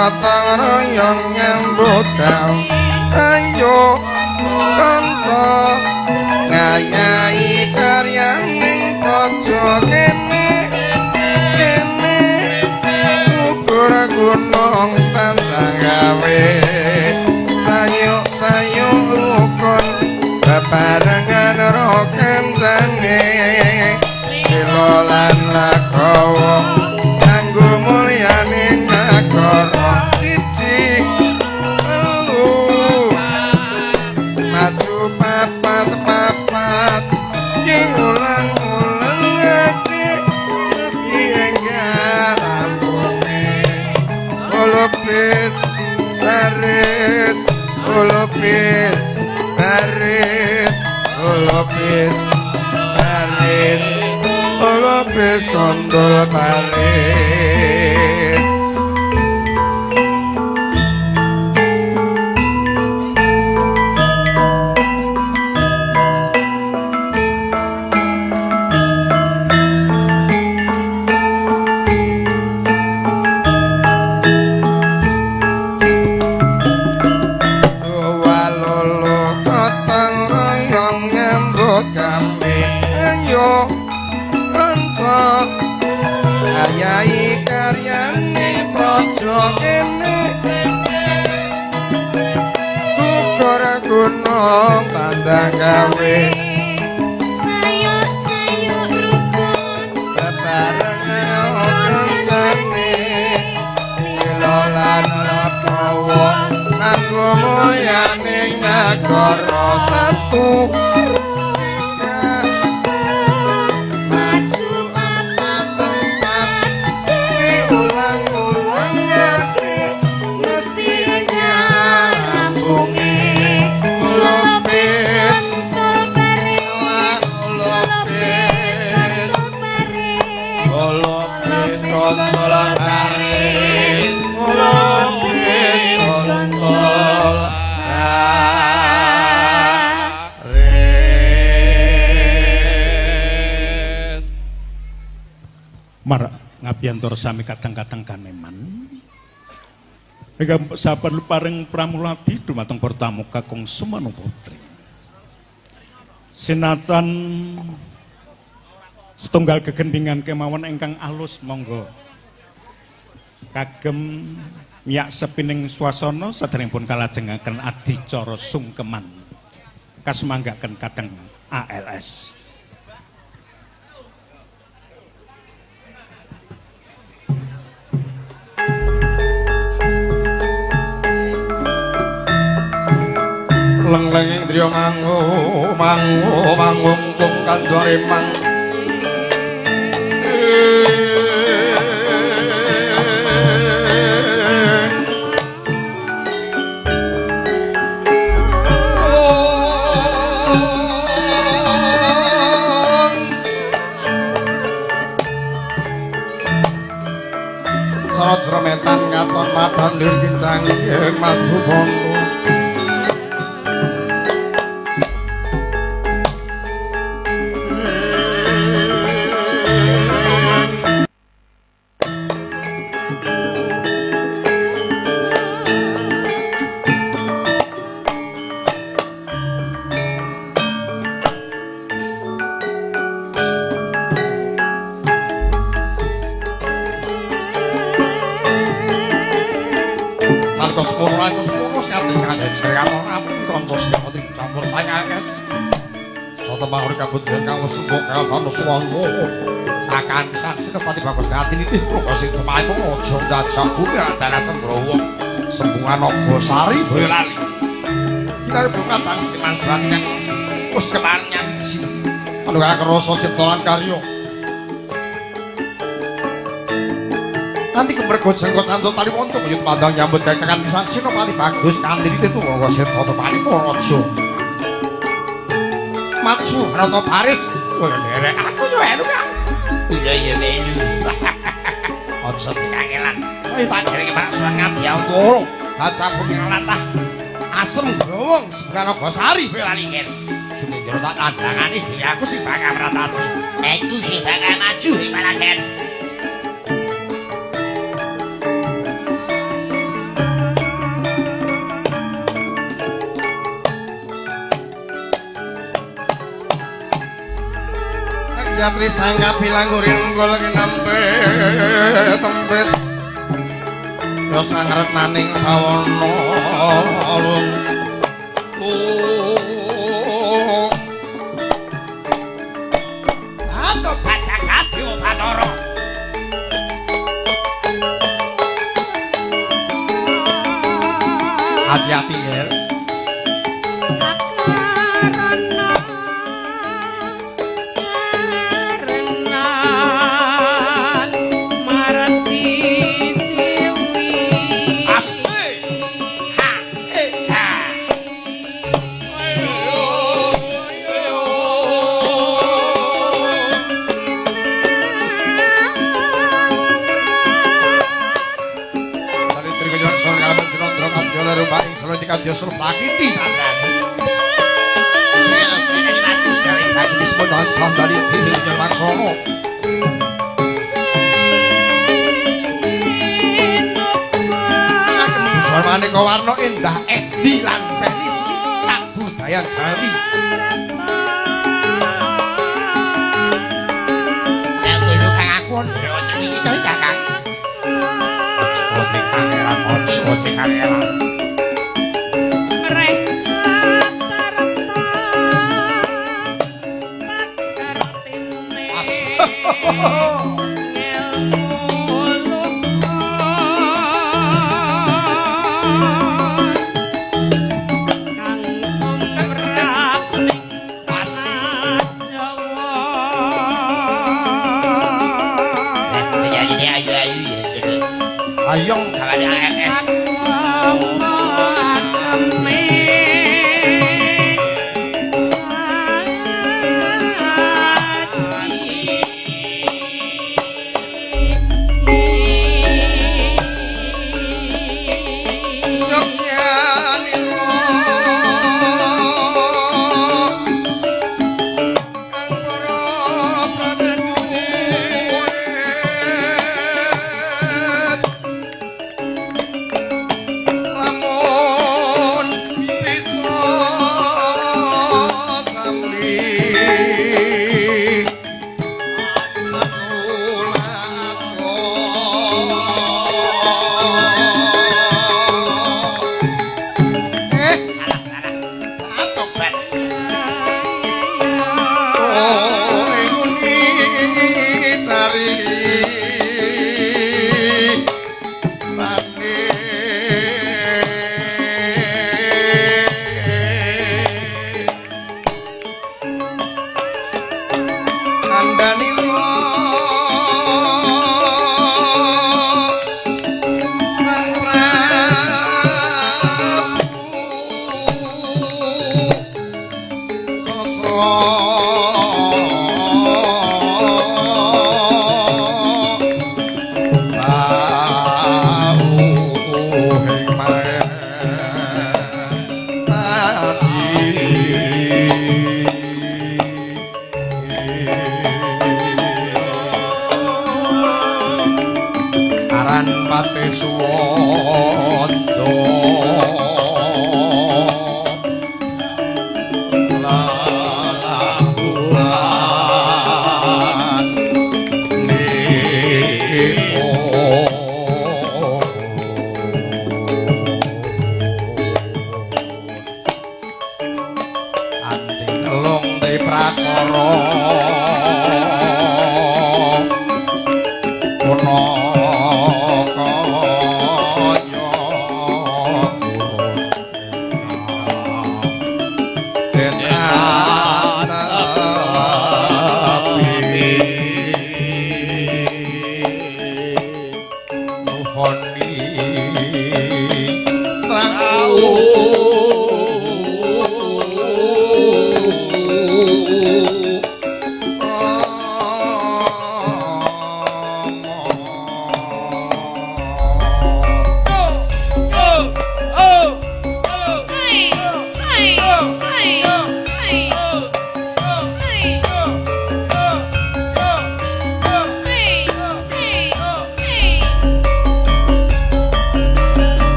gotong royong nyambut gawe ayo kanca ngayahi karyaning praja kene ukur gunung tandang gawe sayuk rukun bebarengan rokan jane dilolan lagawa kanggo mulyaning nagara siji telu maju papat diulang-ulang lagi mesti enggak rambutnya olopis baris olopis baris olopis baris olopis kondol baris ayahi karyane praja kene ukur gunung tandang gawe sayuk rukun bebarengan jane dilolan lagawa kanggo mulyaning nagara satu marak ngabiyantor sami kadang-kadang kaneman ingkang sabar pareng pramulati dumateng Pertamuka Kakung Sumanu Putri sinatan setunggal gegendingan kemawon ingkang alus monggo kagem nyak sepining swasana saderengipun kalajengaken adicara sungkeman kasmanggaken kadang ALS. leng-leng indriya mangungkung kandha remang sorot sremetan ngaton madandir kincang ing maju bondo Kosmoros ngaten kanjeng Jayawala ampun kanca sing campur sayangkes. Soto mahur kabudhen kang sembok kalpan suwangu. Akan saksi kepati bagus ngati nitih kok sing kemaipun aja ndajak bumi antara Sembrowo. Sembungan Nobosari Boyolali. Kita bukan bang Siman Serangan. Us kemarnya biji. Anu kaya kerasa ciptaan karyo. Nanti kemergo jenggot ancol tali wonto menyut pandang nyambut kakangan pisang Sinopati bagus kanthi itu kok Setata Paniparaja. Maju Rata Baris. Kowe nderek aku yo enu kan. Iya melu. Aja dikangelan. Kowe tak dereke Pak Suwangan ya loro. Hacampur ing latah. Asem growong Sebrana Gosari Belalingen. Sumindra tak kandhangane dhewe aku sing bakal ratasi. Aku sing bakal maju ing Malagen. Yatri sangga bilanggurin gol kinampe tempet yo sangret naning bawana alun Ato baca kadhi Bathara hati-hati ya Kadya Surpakiti sandrani Sing matus kari Kadya Semodan sandali Dili Laksono Sarwane kawarna endah esdi lan pelis tak budaya Jawi Nek dulu kang aku wonten iki Kakang Ojo kangelan ojo kangelan Ayong kalanya NS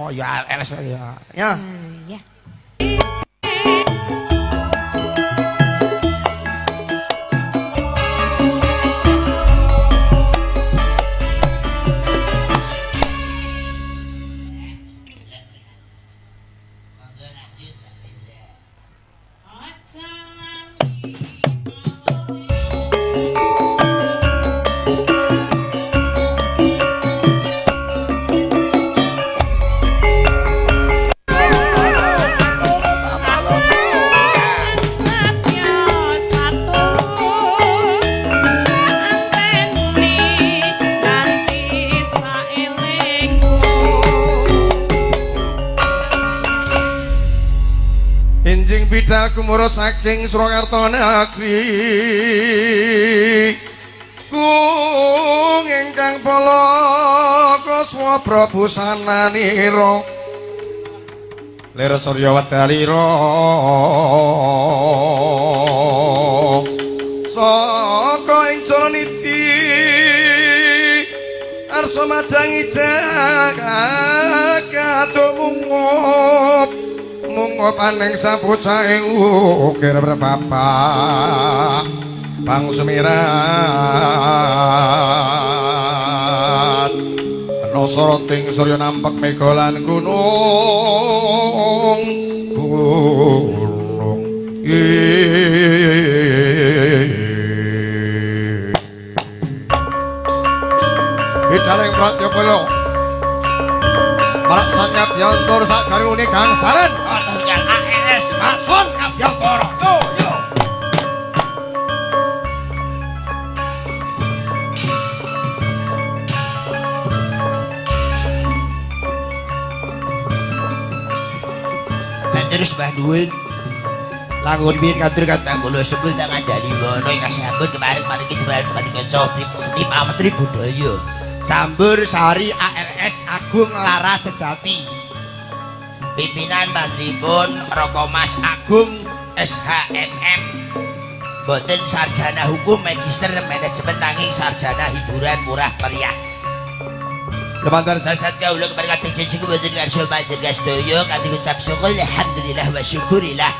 Ya LS ya. Ya. Ya. Kumara saking Surakarta negeri kung ingkang palaka swabra busananira lir surya wedalira saka ing Jalaniti arsa madangi jagat mungup mungopaning sapucaing ukir berbapak bang sumirat nosoroting surya nampak megolan gunung Bidaling Pratyabala Para sanyap yantor sakaruni gangsaran Atunggal AES Mason Kabyangkara Yo yo Terus Mbah Duwin langun biyen katur kata kula sebul tangan dari wono ing kasambut kemarin kita balik kanca seni pametri budaya Sambur Sari ALS Agung Lara Sejati pimpinan Pantripun Rokomas Agung SHMM boten sarjana hukum magister manajemen nanging sarjana hiburan murah meriah Kemantan sasat kawula kepada kadang janji kuboten ngarsa panjenengan sedaya kanthi ucap syukur alhamdulillah wa syukurillah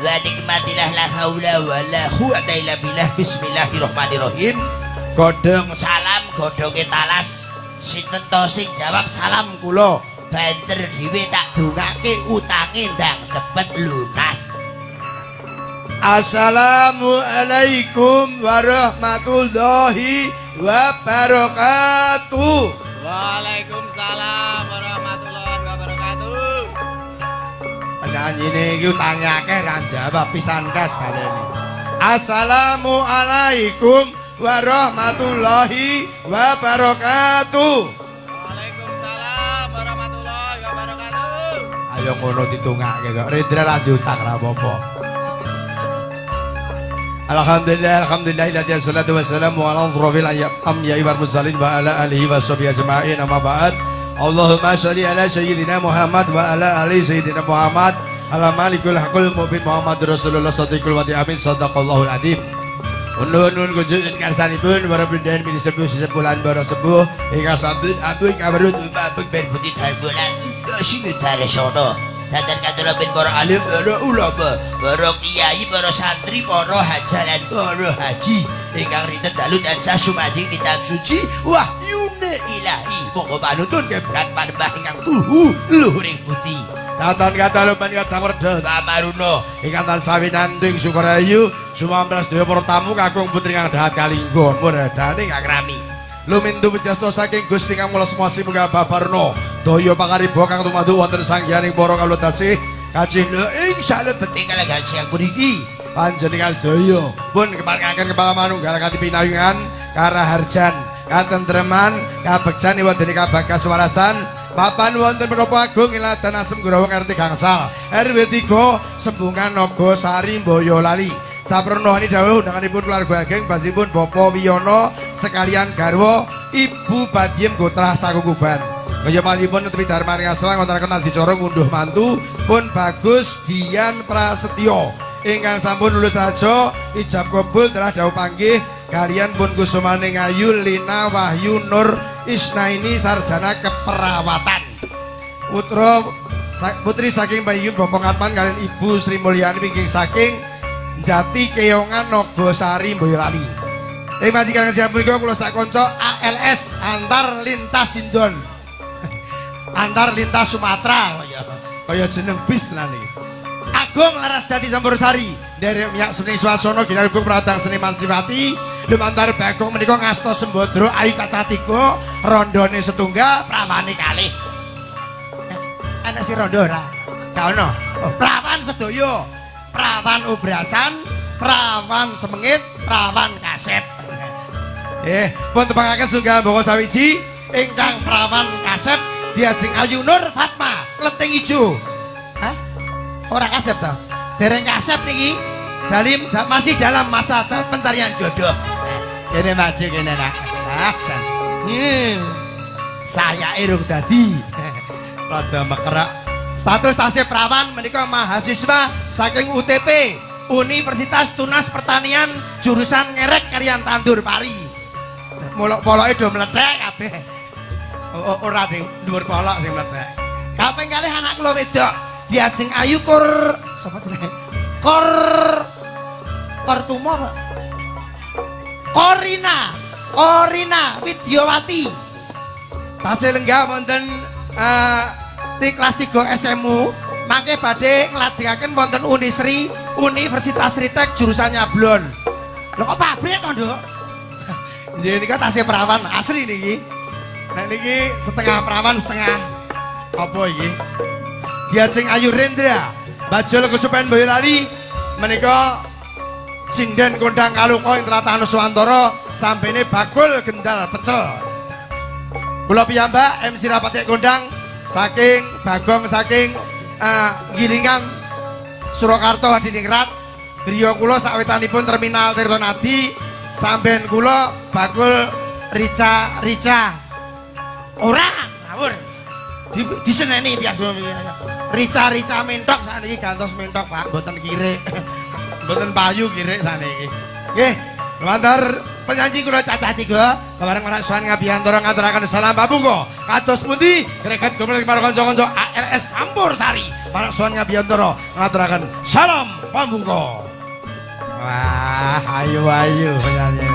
wa nikmatillah la haula wala quwata illa billah bismillahirrahmanirrahim godhong salam godhonge talas sinten to sing jawab salam kula banter dhewe tak dongake utange ndang cepet lunas Assalamualaikum warahmatullahi wabarakatuh Waalaikumsalam warahmatullahi wabarakatuh. Penyanyi ini utange akeh ra jawab pisan kas baleni. Assalamualaikum warahmatullahi wabarakatuh. Waalaikumsalam warahmatullahi wabarakatuh. Ayo ngono ditungake kok. Rendra ra diutang ra apa-apa. Alhamdulillah, alhamdulillah, salatu wassalamu ala asrofil anbiya'i wal mursalin wa ala alihi wa sahbihi ajma'in, amma ba'd. Allahumma sholli ala sayyidina Muhammad wa ala ali sayyidina Muhammad ala malikul haqqul mubin Muhammad Rasulullah shadiqul wadi amin sadaqallahul adzim. Nun kunjung karsanipun para bendhan mini sepuh lan para sepuh ingkang sambut abu kabarut babek ben putih bulan sing sono. Danten katur ben para alim, para ulama, para kiai, para santri, para hajalan, para haji ingkang rinten dalu tansah sumadi kitab suci wahyune ilahi. Monggo panuntun kebrat panembah ingkang luhuring putih. Danten katur ben kadang werda pamaruna ingkang tansah winanting sukarayu sumambras daya para tamu kakung putri kang dahat kalinggo muradane kang rami. Lumintu pejasta saking Gusti Kang Mula Semasi muga babarna daya pangariba kang tumadu wonten sangyaning para kawula tasih kajina ing salebeting kalenggan siang puniki panjenengan sedaya pun keparkaken kepala manunggal kanthi pinayungan karaharjan katentreman kabeksan wonten kabagas warasan papan wonten menapa agung iladan asem Gurawa ngerti gangsal RW 3 Sembungan Naga Sari Boyolali. Sapranohani dawuh undanganipun keluarga ageng basipun Bapak Wiyono sekalian garwa Ibu Badiem Gotrah Sakukuban. Kaya panjenengan netepi dharmaning aslang wonten adicara ngunduh mantu pun Bagus Dian Prasetyo ingkang sampun lulus raja ijab kabul telah dawuh panggih kalian pun kusumaning ayu Lina Wahyu Nur Isnaini sarjana keperawatan. Putri saking Bayu Bapak Ngatman kalian Ibu Sri Mulyani pingking saking Jati Keongan Nogosari Boyolali. Majikan siap punika kula sak kanca ALS Antar Lintas Sindon. Antar Lintas Sumatera kaya jeneng bis nane. Agung Laras Jati Sampursari derek miyak seni swasana ginarga pratang seniman Siwati lumantar Bagong menika ngasta Sembadra ayu caca 3 rondone setunggal prawane kalih. Ana si rondo ora? Ka ono. Prawan sedaya. Prawan Ubrasan, prawan Semengit, prawan Kasep. Pun tepangaken sunggal mboko sawiji ingkang prawan Kasep diajeng Ayu Nur Fatma, Kleting Ijo. Hah? Ora Kasep ta? Dereng Kasep niki. Masih dalam masa pencarian jodoh. Kene maju kene nak. Jan. Saya irung dadi. Rada mekerak. Status tasih prawan menika mahasiswa saking UTP Universitas Tunas Pertanian jurusan ngerek kalian tandur pari. Molok-poloke do mlethek kabeh. Ora ding dhuwur polok sing mlethek. Kaping kalih anak kula wedok diajeng Ayu sapa jenenge? Kortuma Pak. Korina Widyawati. Tasih lenggah wonten di kelas 3 SMU mangke badhe nglajengaken wonten Unisri Universitas Ritek jurusan Nyablon. Lho kok pabrik to, Nduk? Nggih nika tasih perawan asli niki. Nek niki setengah perawan setengah apa iki? Diajeng Ayu Rendra, Bajul Kusupen Boyolali menika sinden kondang kaluka ing Tlatah Nuswantara sampene bakul gendal pecel. Kula piyambak MC rapat kondang saking Bagong saking Gilingan Surakarta Hadiningrat griya kula sawetanipun terminal Tirtonadi sampean kula bakul rica ora ngawur diseneni piyambak rica mentok sakniki gantos mentok Pak mboten kirik mboten payu kirik sakniki nggih lumantar penyanyi kula cacah 3 kebareng anak Suwan Ngabiyantara ngaturaken salam pamungka kados pundi greget gumul para kanca-kanca ALS Sampursari para Suwan Ngabiyantara ngaturaken salam pamungka. Wah ayu penyanyi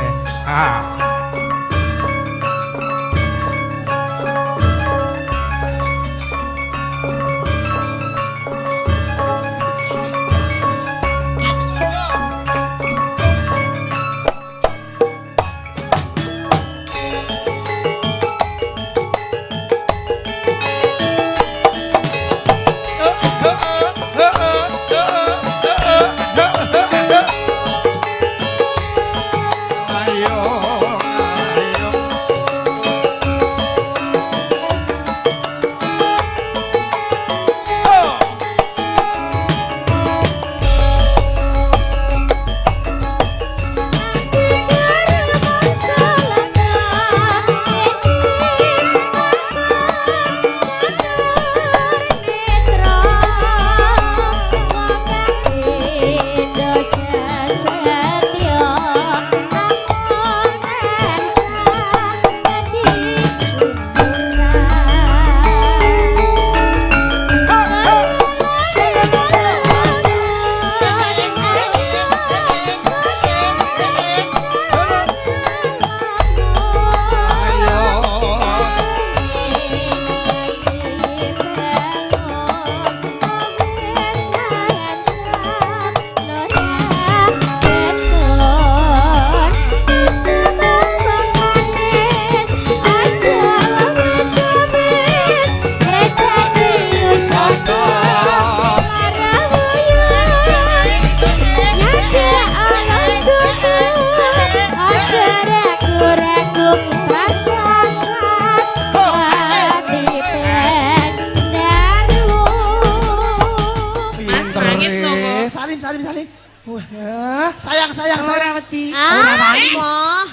Sayang. Ora wedi. Ora apa.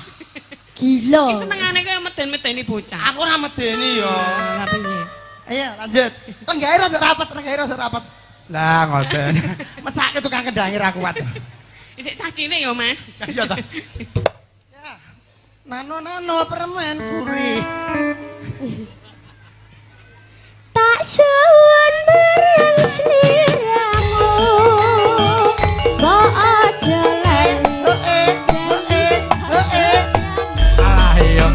Gila. Iki senengane kowe meden-medeni bocah. Aku ora medeni ya. Lah piye? Ayo lanjut. Tenggae rada rapat. Lah ngoten. Mesake tukang kendange ra kuat. Isik cacine ya, Mas. Iya ta. Ya. Nano permen gurih. Tak suwun bareng sliramu. Mbok aja Alah yo.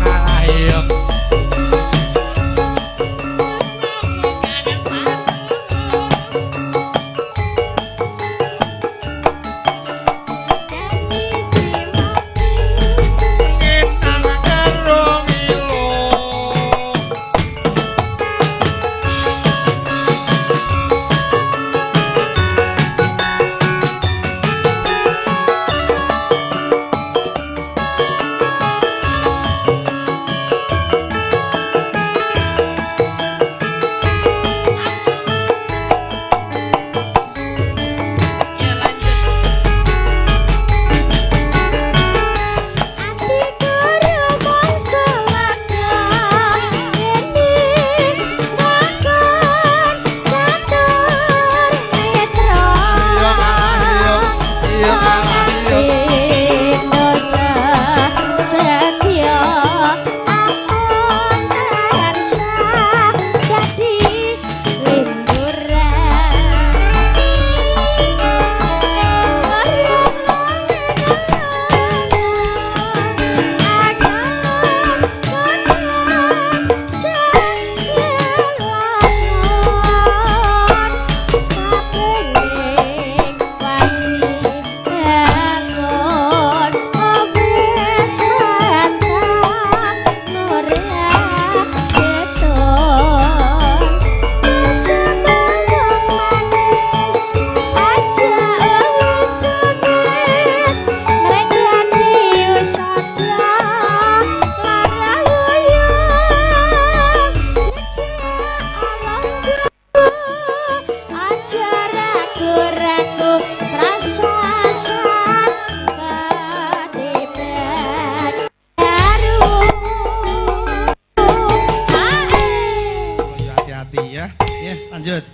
Lanjut.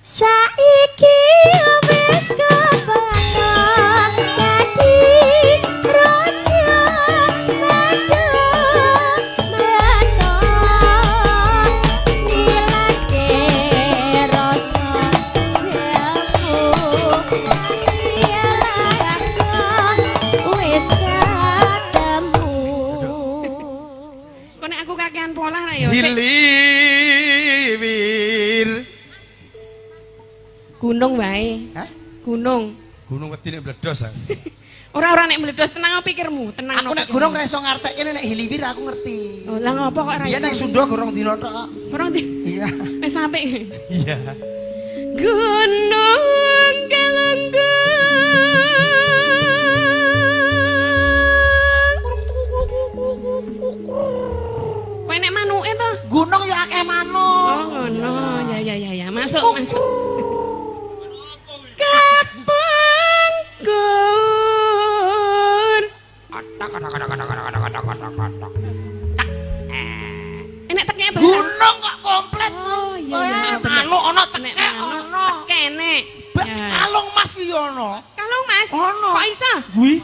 Saiki wis kepatok dadi raja nilake rasa jamu wis ketemu. Kok nek aku kakean pola ra ya. Hiliwir. Gunung wae. Hah? Gunung. Gunung wedi nek meledos. Ora pikirmu, tenang pikirmu, tenang. Aku nek gunung ra iso ngartekne nek hiliwir aku ngerti. Oh, lah ngopo kok ra Iya iso? nek Sunda gorong dina tok. Ora ndi. Iya. Wis sampe. Iya. Gunung Galunggung. Kowe nek manuke to? Gunung ya akeh manuk. Oh, ngono. Ya. Masuk. Kapangkur. Enek teknya apa? Gunung kok komplit. Oh, iya. Manuk ana Nek tekek manuk, ana. kene. Kalung Mas ki ana. Kalung Mas. Ono. Kok iso? Kuwi.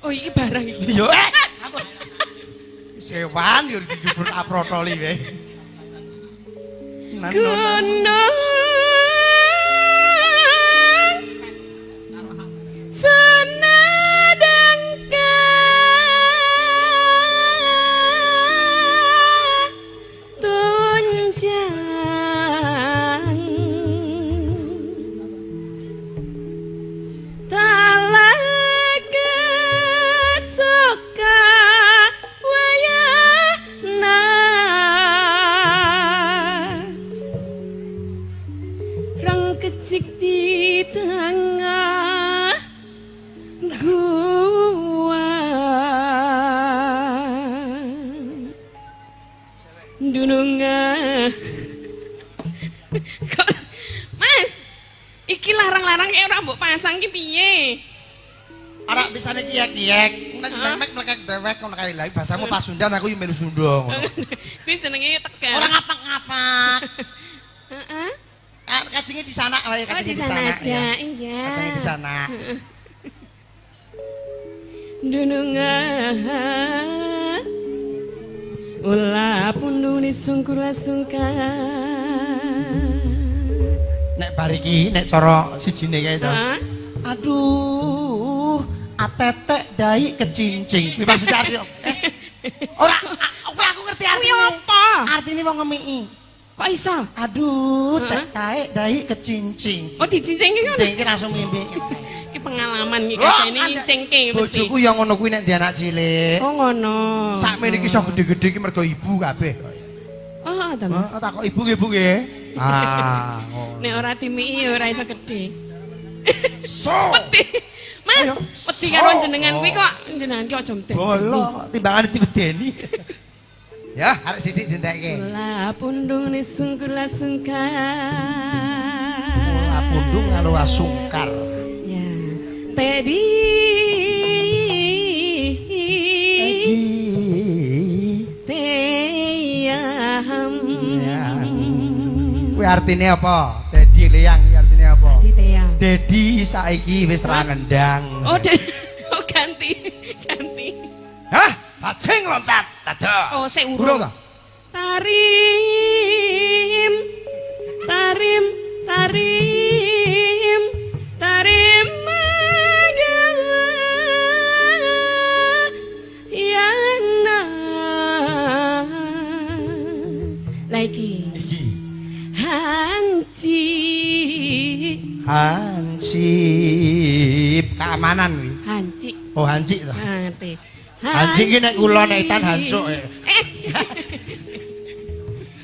Oh, iki barang iki. Yo. Sewan yo dijubur aprotoli wae. Gunung senadangka tunjang talaga suka wayana rang kecik di tengah gua dununga. Mas, Iki larang-larang kayak ora mbok pasang ki piye? Ora bisane kiyek-kiyek. Nek mek mlekek dewek ngono kae lha bahasamu Pasundan aku yo melu Sunda ngono. Kuwi jenenge Tegal. Ora ngapak-ngapak. Heeh. Kacingnya di sana, oh ya Oh, kacingnya di di sana sana. aja. Ya. Iya. Kacingnya di sana. Dunungan ulah punduni sungkur sungkan. Nek bariki, nek cara sijine kae to. Hah? Aduh, atetek dai kecincing. Kuwi maksud arti. Ora, aku ngerti Kuwi artine. apa? Artine wong ngemiki. Kok iso? Aduh, tek dai kecincing. Oh dicincingke ngono. Cincing langsung mimpi. Iki pengalaman iki Oh, kadene anda- ngincingke mesti. Bojoku yang ngono kuwi nek dia anak cilik. Oh ngono. Sakmene iki iso gede-gede iki mergo ibu kabeh. Oh, ta Mas. Oh, takok ibu nggih, Bu nggih. Ah, ngono. Nek ora dimiki ya ora iso gede. So. Wedi. Mas, Ayo. wedi karo jenengan kuwi kok jenengan ki aja mten. Bolo, timbangane diwedeni. Ya, arek sithik dientekke. Lah pundung ni sungkur sungkan. Bola pundung karo asungkar. Ya. Tedi. Teyam. Kuwi artine apa? Dedi Leyang kuwi artine apa? Di teyam. Dedi saiki wis ra ngendang. Oh, oh ganti. Ganti. Hah? Bajing loncat. Dados. Oh, sik Urung urung. ta? Tarim. Tarim. Tarim. Tarim. Yana. Lagi. Iki. Hanci. Hansip. Keamanan kuwi. Hanci. Oh, hancik to. Ah, ngerti. Hancik ki nek kula nek tan hancuk.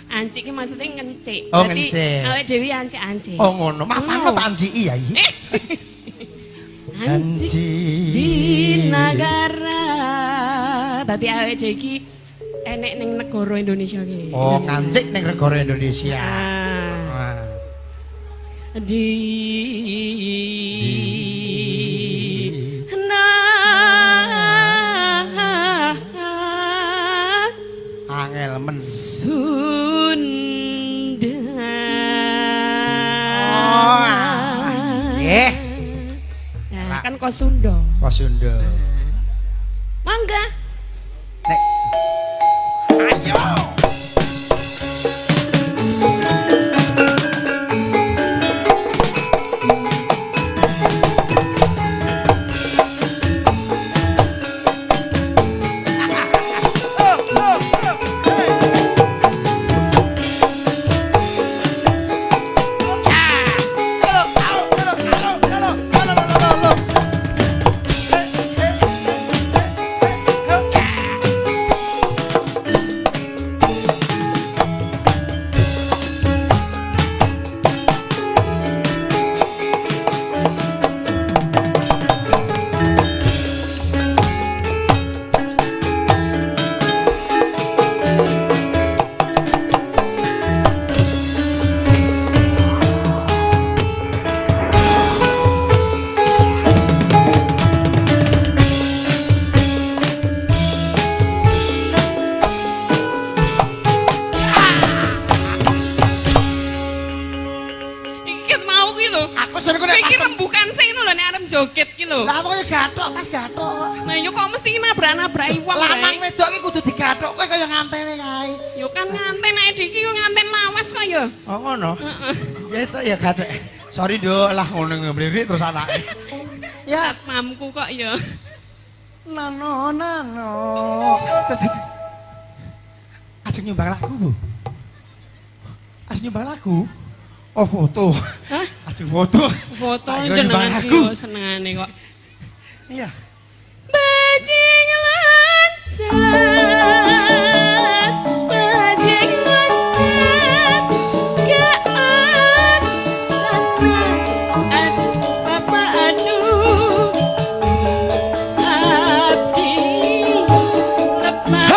Ancik ki maksudnya ngencik. Oh, Berarti ngencik. awake dhewe ancik-ancik. Oh ngono. Mapano tak anciki ya iki. Ancik di negara. Dadi awake dhewe iki enek ning negara Indonesia ki. Oh, ngancik ning negara Indonesia. Ah. Wah. Di Angel men. Sunda. Oh, nggih. Nah, kan kok Sunda. Kok Sunda. Mangga. Nek ayo. joget ki lho. Lah pokoke gathok Mas gathok. Nah yo kok mesti nabrak-nabraki wong. Lanang Rek. wedok iki kudu digathok kowe kaya ngantene kae. Yo kan nganten nek iki yo nganten lawas kok yo. Oh ngono. Heeh. Ya itu ya gathok. Sorry Nduk, lah ngono ngemririk terus anake. Ya, Satpamku kok yo. nano. Ajeng nyumbang lagu, Bu. Ajeng nyumbang lagu. Oh, foto. Hah? Ajeng foto. Foto Ayo, jenengan nyumbang ki lagu. yo senengane kok. Iya. Bajing loncat, bajing loncat, gaas, aduh papa aduh, abdi lemah.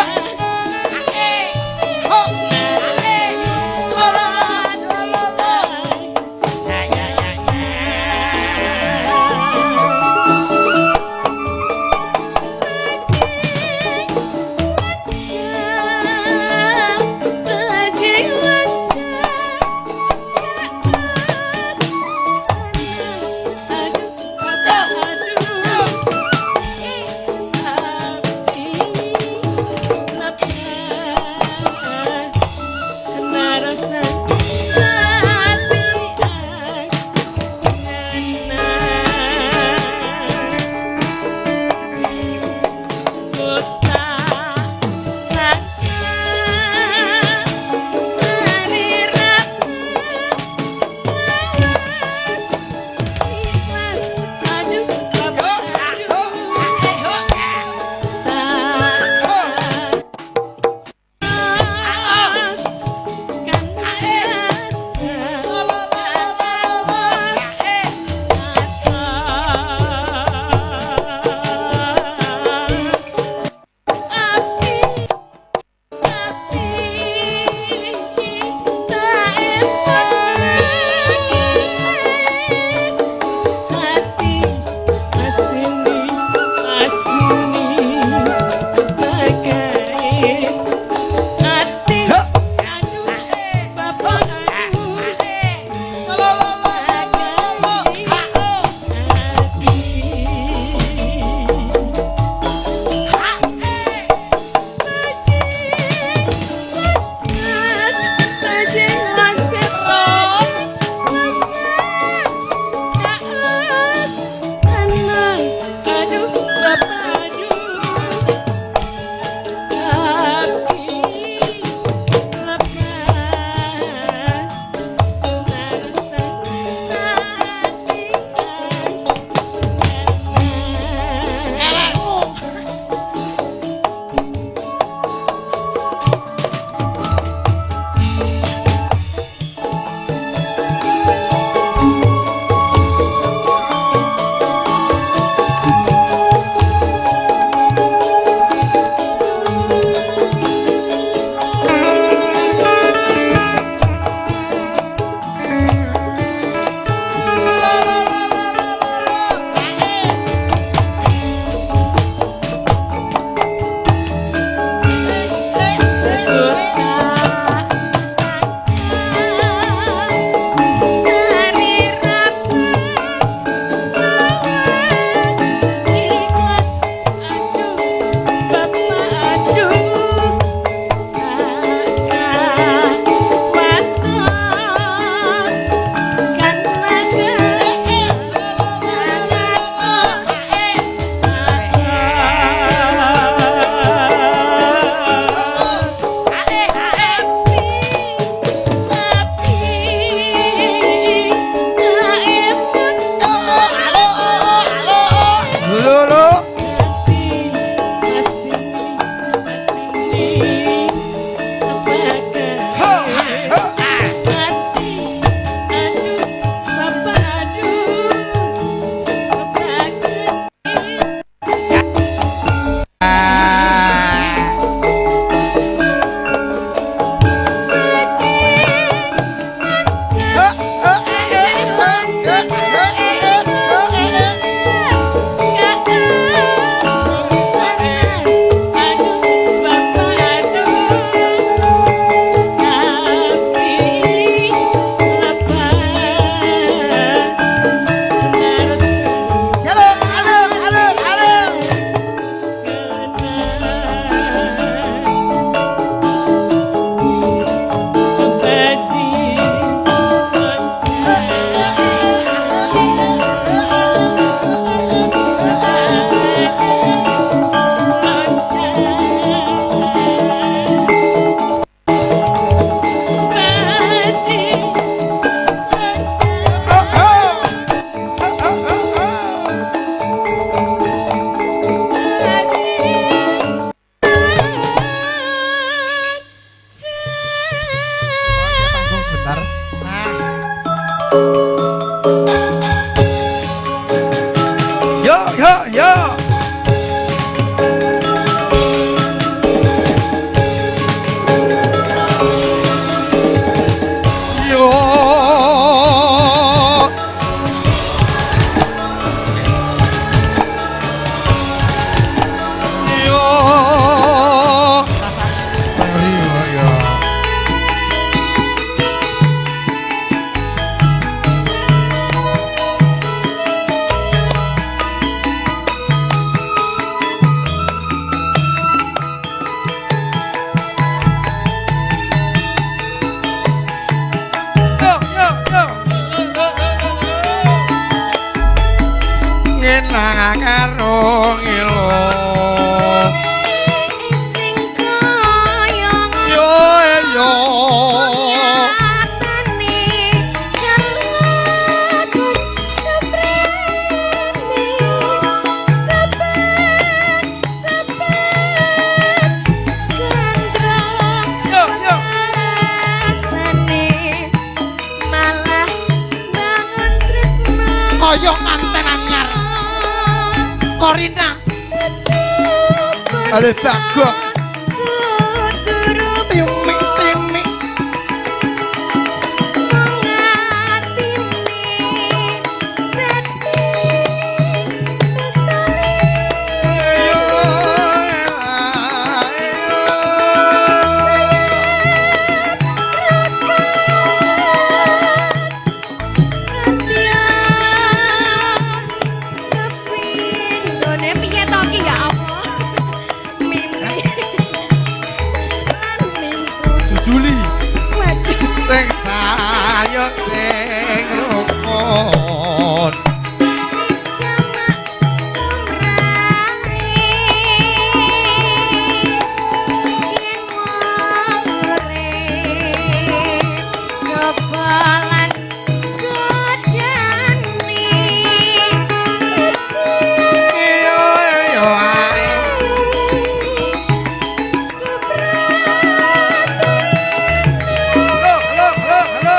Yo yo yo. Ngenang karo ngilo sing kaya yo yo atane kelaku seprene saben gandra Yo yo. rasane malah bangun tresna kaya anten anyar Korina Ale bagok. tiumik tiumik Juli. sing sayo sing rukun yo yo ae Halo halo halo halo.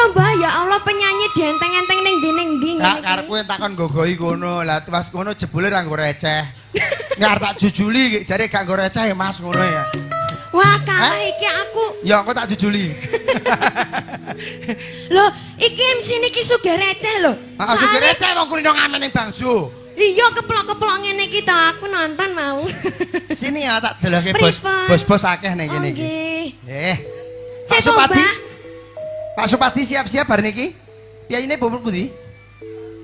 Mbah ya Allah penyanyi dienteng-enteng ning ndi. Kak karepku takon gogohi kono. Lah pas kono jebule ra nggo receh. Ngar tak jujuli jare gak nggo receh ya Mas ngono ya. Wah, kalah iki aku. Ya aku tak jujuli. Loh, iki MC niki sugih receh lho. Ah sing receh wong kulino ngamen ning bangsu. Iya keplok-keplok ngene iki ta aku nonton mau. Sini ya tak deloke Pripun? bos-bos akeh ning kene iki. Nggih. Pak Sik, Supadi. Mbah. Pak Supadi siap-siap bar niki. Piyayine bubur pundi?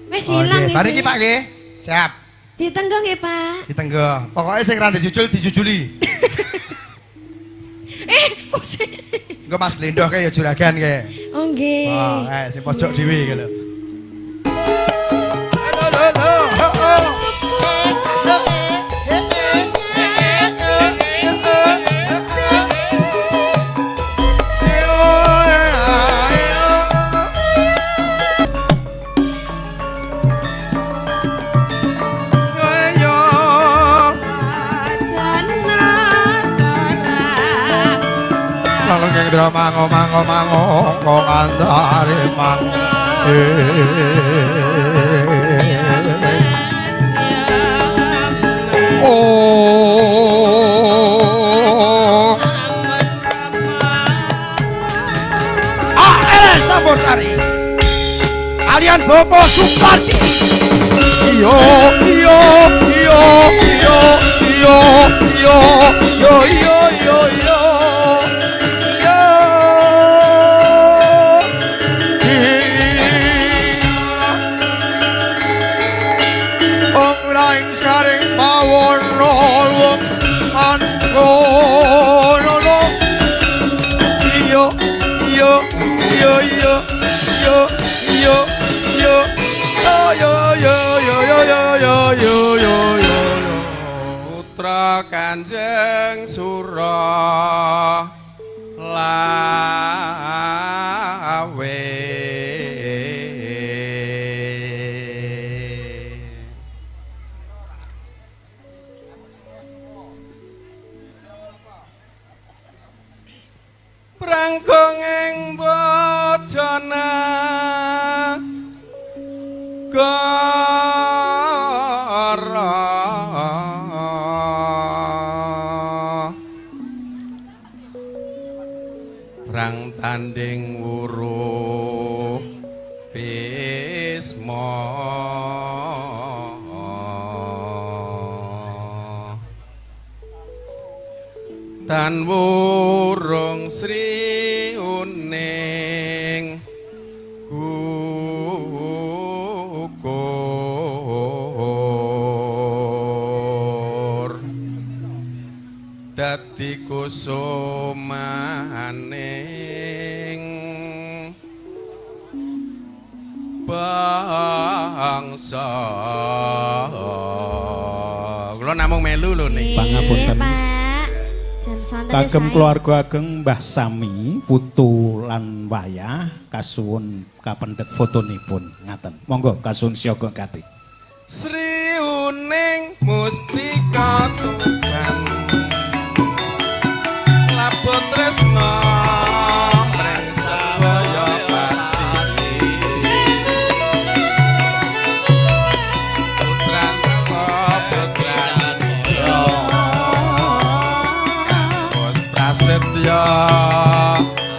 Wis ilang Bar niki Pak nggih. Siap. Ditenggo nggih, Pak. Ditenggo. Pokoke sing ra dijujul dijujuli. Kok sih? Engko Mas Lendoh kae ya juragan kae. Oh nggih. Wah, sing pojok dhewe iki lho. Halo. lalu keng drama mango kong andare mango oh Sambosari Alian Bopo Supardi yo yo yo yo yo yo yo yo yo yo Om laing saring pawon wong anko no yo yo yo yo yo yo yo yo yo yo yo yo yo yo yo Putra Kanjeng Sura lawe prangkong ing bojana rang tanding wuruh bisma tan wurung sri uning gugur dadi kusumaning bangsa kula namung melu lho nih Pangapunten. Pak. Jan sonten Kagem saya. keluarga ageng Mbah Sami, putu lan wayah kasuwun kapendhet fotonipun ngaten. Monggo kasuwun siaga kati. Sri uning mustika tuban labot tresna mreng sedaya pati putran putran bos prasetya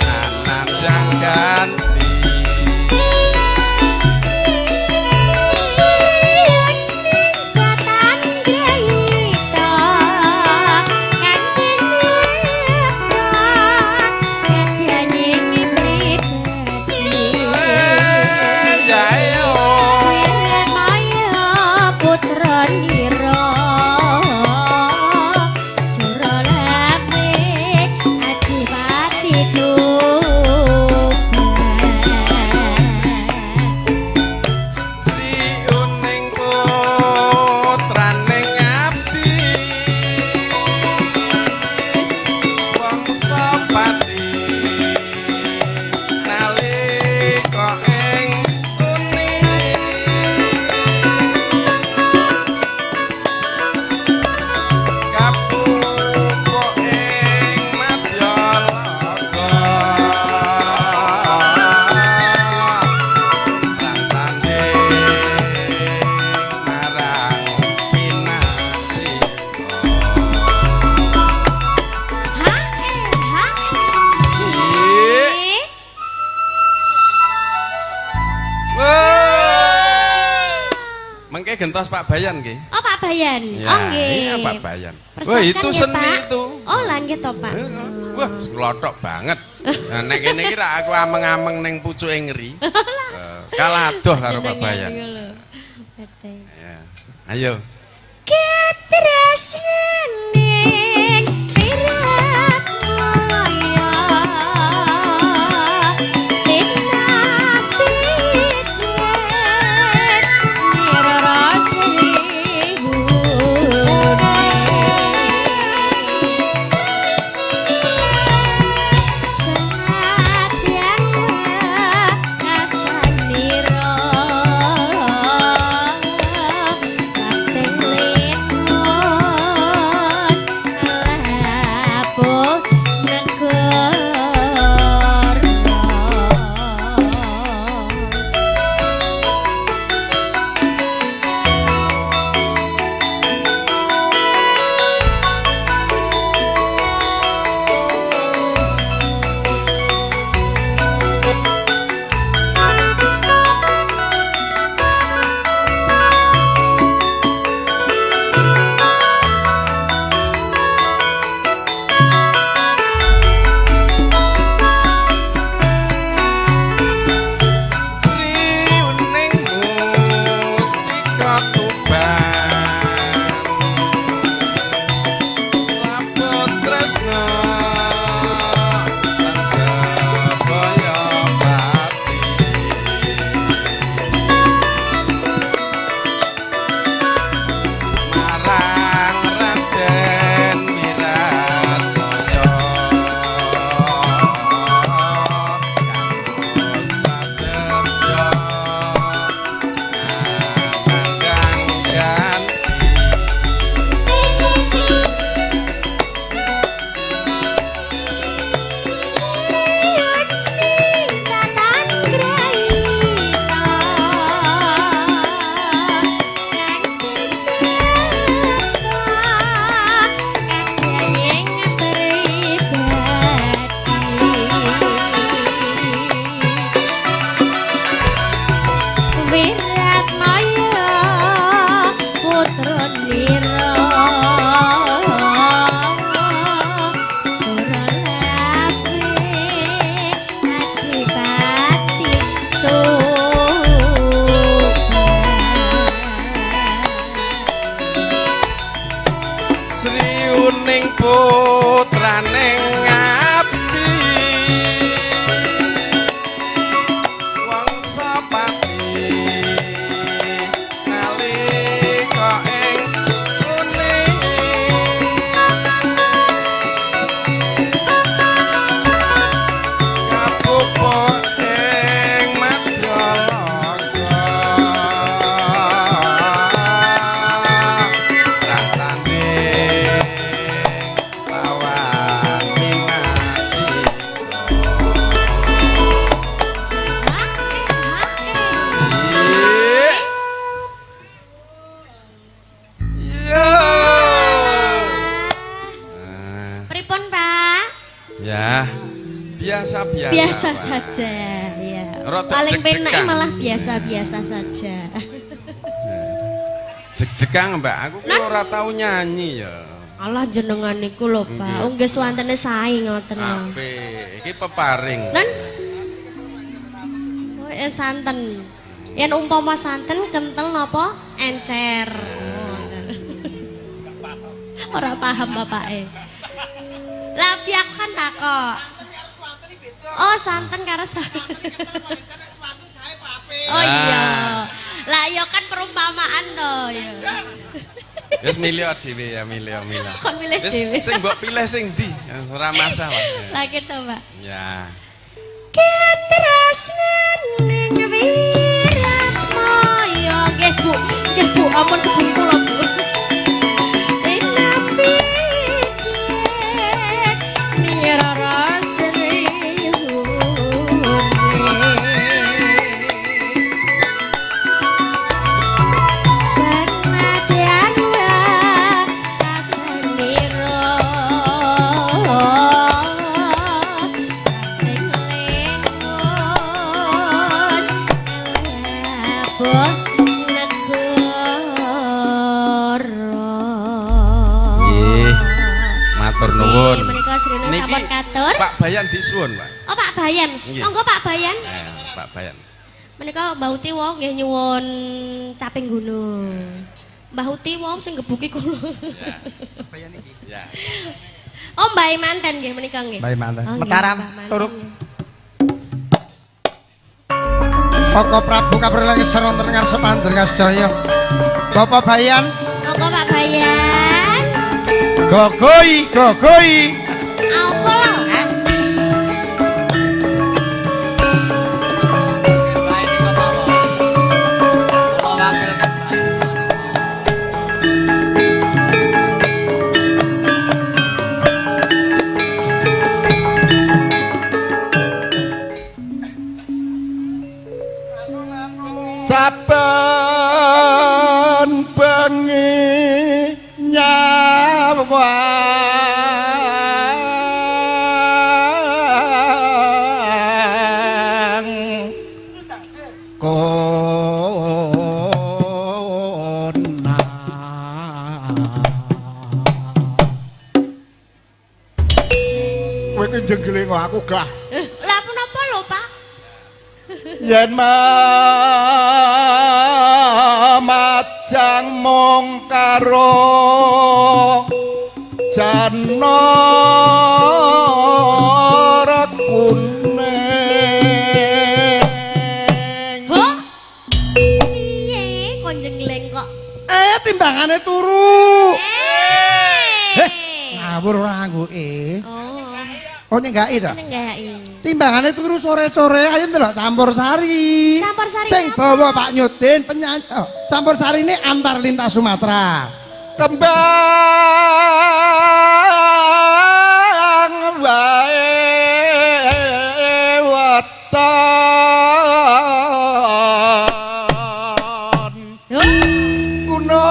nanandang ganti gentos Pak Bayan nggih. Oh Pak Bayan. Ya, Oh nggih. iya Pak Bayan. Wah Persiapkan itu ya, seni Pak. itu. Oh lah nggih to Pak. Wah klothok banget. Nah nek kene iki ra aku ameng-ameng ning pucuke ngeri. Kalah adoh karo Pak Bayan. Ya. Ayo. Ketresnaning irataya Pripun, Pak? Ya, biasa-biasa. Biasa Pak. saja, ya. Rada Paling penak deg-degan. malah biasa-biasa saja. Deg-degan Mbak, aku kok ora tau nyanyi ya. Allah jenengan niku lho, Pak. Nggih swantene sae ngoten lho. Apik, iki peparing. Lan yen santen. Yen umpama santen kental napa? Encer. Ora paham bapake. Lah piye kan takok. Oh, santen karo santen. Oh iya. Lah iya kan perumpamaan to ya. Wis milih dhewe ya, milih. Kon milih Wis dhewe. sing mbok pilih sing ndi? Ora masalah. Lah gitu, Pak. Ya. Ketresnane wirapaya nggih Bu, ampun kebuntu lho Bu. Inapi nira rasane senadyan rasanira Matur nuwun. Menika srene sampun katur. Pak Bayan disuwun, Pak. Oh, Pak Bayan. Nggih. Monggo Pak Bayan. Pak Bayan. Menika Mbah Uti wau nggih nyuwun caping gunung. Mbah Uti wau sing gebuki kula. Ya. Bayan iki. Ya. Oh, Mbah manten nggih menika nggih. Mbah manten. Oh, nggih, Mataram, Mbah manten. turuk. Poko Prabu Kapriling wonten ngarsa panjenengan sedaya. Bapak Bayan, Monggo Pak Bayan. gogoi. Apa lho? Saben bengi nyawang kona kowe ki jenggeling aku gah Lah menapa lho, Pak? yen majang mung karo jana kuning Hah? Piye kon jengleng kok? timbangane turu Eh. ngawur ora nganggo Oh, nyenggaki to nenggaki. timbangane turu sore-sore ayo ndelok campur sari Campursari sing apa? bawa Pak Nyudin penyanyi campur sari ini antar lintas Sumatera kembang wae weton kuno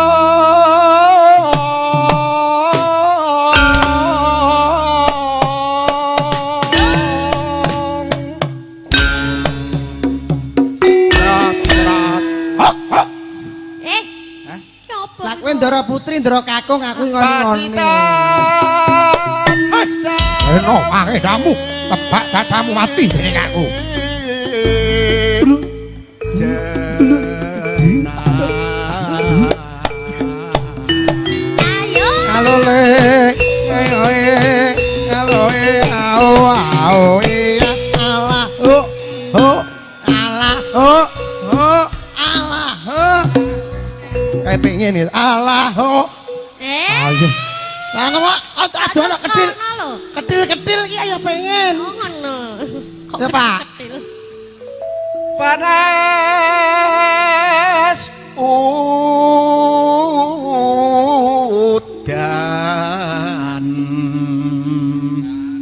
Napa? Lah kowe Ndara Putri, Ndara Kakung aku ngoni-ngoni. Eno wae damu, tebak dadamu mati dening aku. Ayo. Halo le, ayo ao ya Allah, Allah, Allah, kayak pengen itu, Allah, ayo. Lah ngomong, aduh anak kecil, kecil ki ayo pengen. Oh ngono. Kok Ya, Pak. kecil? Panas udan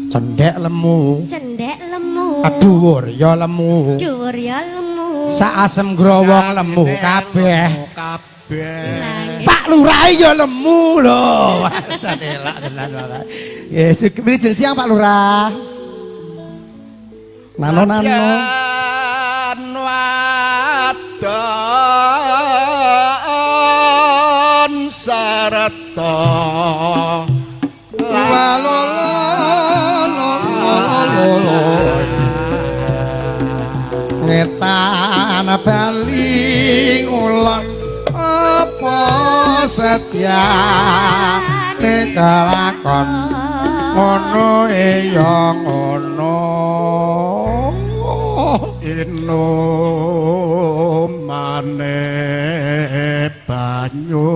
cendek lemu Cendek lemu. dhuwur ya lemu Dhuwur ya lemu. sak asem growong lemu kabeh Lah, Pak Lurah ya lemu lho. Janelak tenan. Yes, wilujeng siang Pak Lurah. Nano. Wadon sarata ngetan bali ngulon apa setya nekalakon ngono ya ngono ino maneh banyu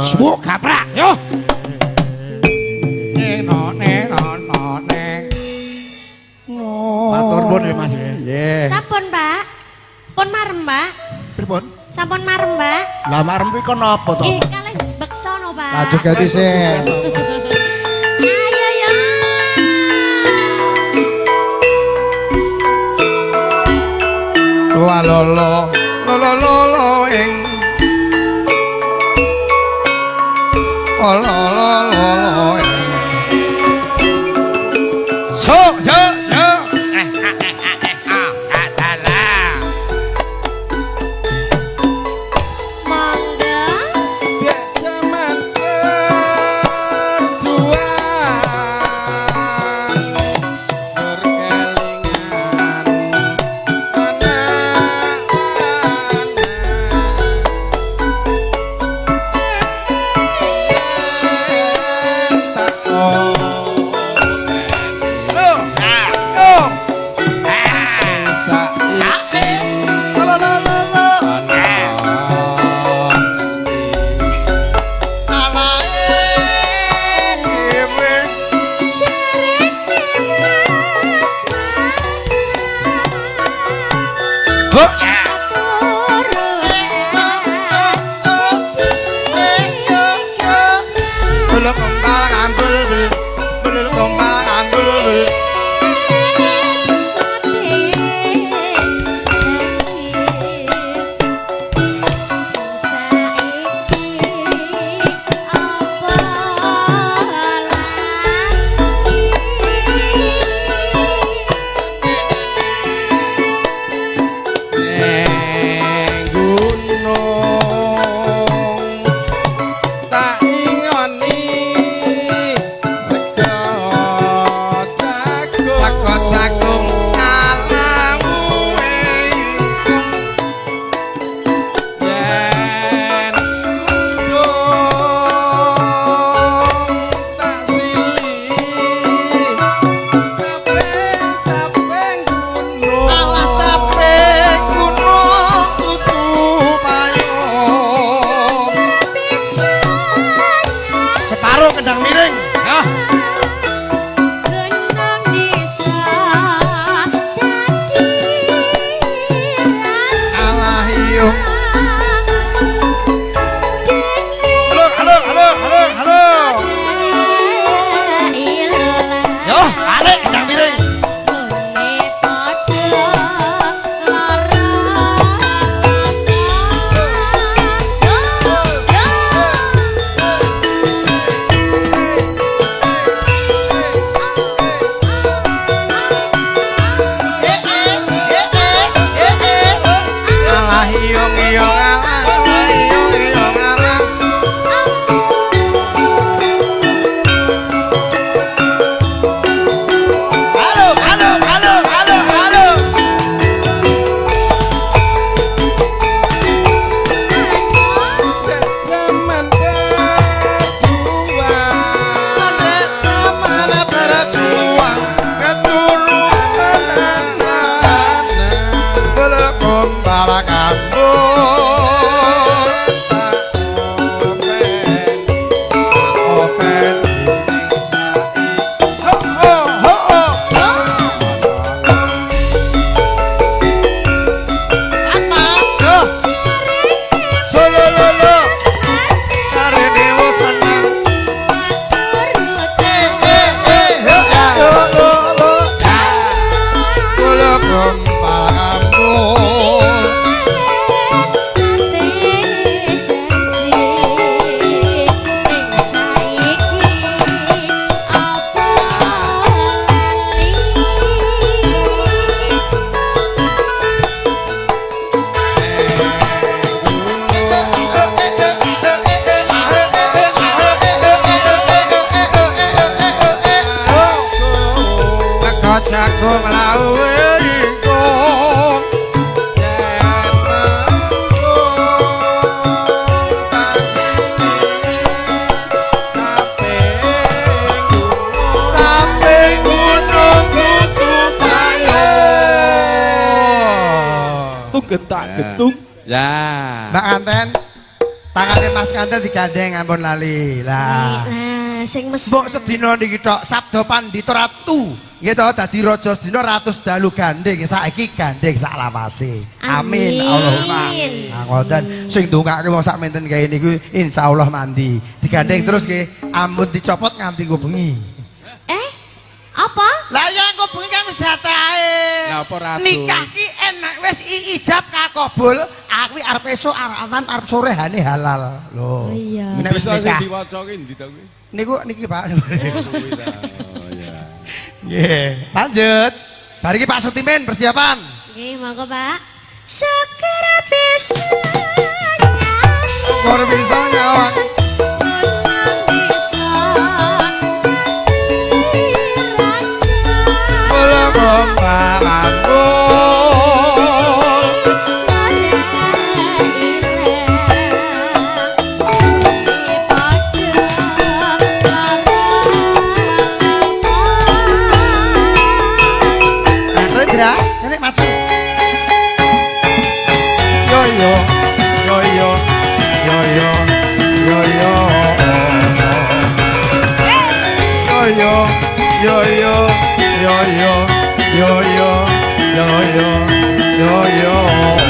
suwuk gaprak yo matur nuwun ya Mas nggih Sampun, Pak. Pun marem, Pak. pripun Sampun marem, Pak. lah marem kuwi kon apa to Nggih, kalih beksa no, Pak. laju ganti sih Ayo ya. lolo ing lolo ing So Monggo. zaman getak-getuk. Ya. Mbak Anten, tangannya Mas Anten digandeng ampun lali. Lah. Lah, sing mesti. Mbok sedina niki tok sabda pandhita ratu. Nggih to dadi raja sedina ratus dalu gandeng saiki gandeng sak lawase. Amin. Allahumma. Nah ngoten sing ndongake wong sak menten kaya niku insyaallah mandi. Digandeng terus nggih ampun dicopot nganti engko bengi. Apa? Lah ya engko bengi kan wis jatahe. Lah apa ratu? Nikah ki enak wis ijab kakobul. Aku arep esuk arep arep sore hane halal. Lho. Oh iya. Nek wis Bisa sing nikah. diwaca ki ndi to kuwi? Niki Pak. Oh ya. Nggih, lanjut. Bar iki Pak Sutimin persiapan. Nggih, monggo Pak. Segera bisa. Luar biasa nyawang. Belum Rendra, nenek macam. Yo yo, yo yo, yo yo, yo yo. Yo yo, yo yo, yo yo, yo yo, yo yo, yo yo.